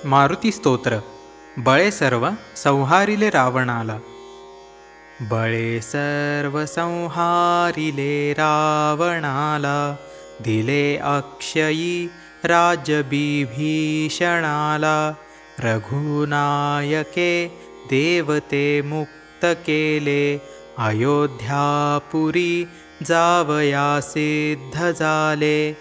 मारुती स्तोत्र. बळे सर्व संहारिले रावणाला. बळे सर्व संहारिले रावणाला, दिले अक्षयी राज्य बिभीषणाला. रघुनायके देवते मुक्त केले, अयोध्यापुरी जावया सिद्ध झाले.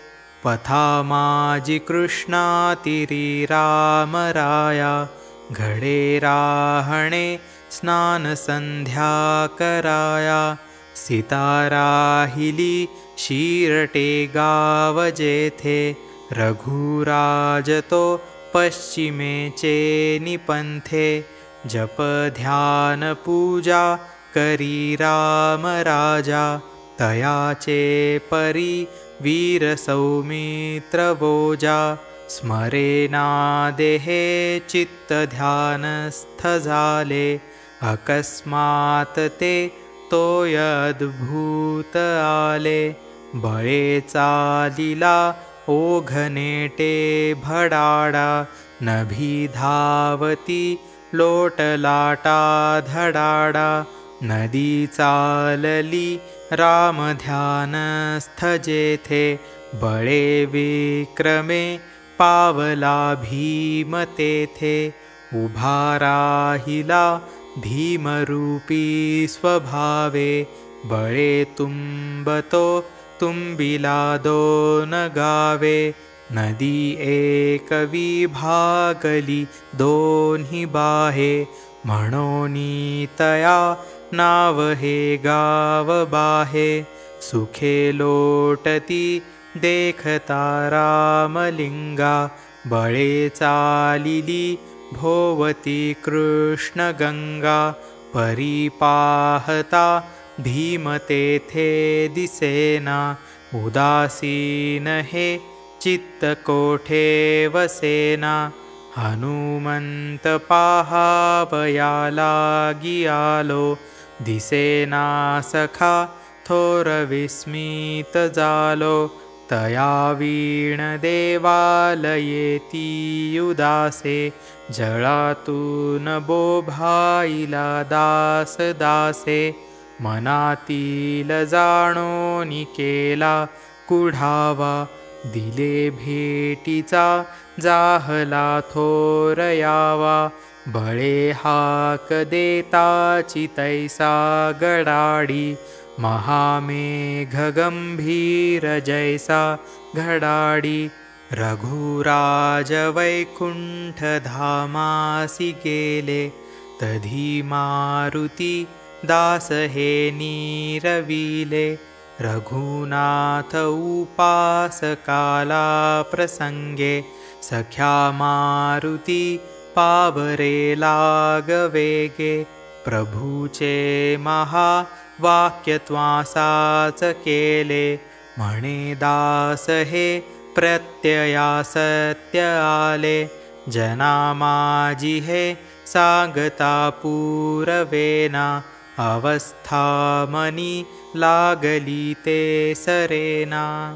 पथा माझी कृष्णातिरी रामराया, घडे राहणे स्नान संध्या कराया. सीता राहिली शिरटे गाव जेथे, रघुराज तो पश्चिमेचे निपंथे. जप ध्यान पूजा करी राम राजा, तयाचे परी वीर सौमित्र बोजा. स्मरेना देहे चित्त ध्यानस्थ झाले, अकस्मात ते तोय अद्भुत आले. बळे चालिला ओघनेटे भडाडा, नभी धावती लोटलाटा धडाडा. नदी चालली राम ध्यानस्थ जेथे, बळे विक्रमे पावला भीम तेथे. उभा राहिला भीमरूपी स्वभावे, बळे तुंबतो तुंबिला दोन गावे. नदी एक विभागली दोन्ही बाहे, म्हणोनी तया नाव हे गाव बाहे. सुखे लोटती देखता रामलिंगा, बळे चालिली भोवती कृष्ण गंगा. परी पाहता भीम तेथे दिसेना, उदासीन हे चित्त कोठे वसेना. हनुमंत पाहावया लागी आलो, दिसेना सखा थोर विस्मित झालो. तया वीण देवालयेती उदासे, जळातून बोभाईला दास दासे. मनातील जाणोनी केला कुढावा, दिले भेटीचा जाहला थोर यावा. बळे हाक देताची तैसा गडाडी, महामेघ गंभीर जैसा घडाडी. रघुराज वैकुंठ धामासी गेले, तधी मारुती दास हे नीरविले. रघुनाथ उपासकाला प्रसंगे, सख्या मारुती पावरे लागवेगे. प्रभूचे महा वाक्य त्वासाच केले, म्हणे दास हे प्रत्यया सत्य आले. जना माझी हे सांगता पूरवेना, अवस्था मनी लागली ते सरेना.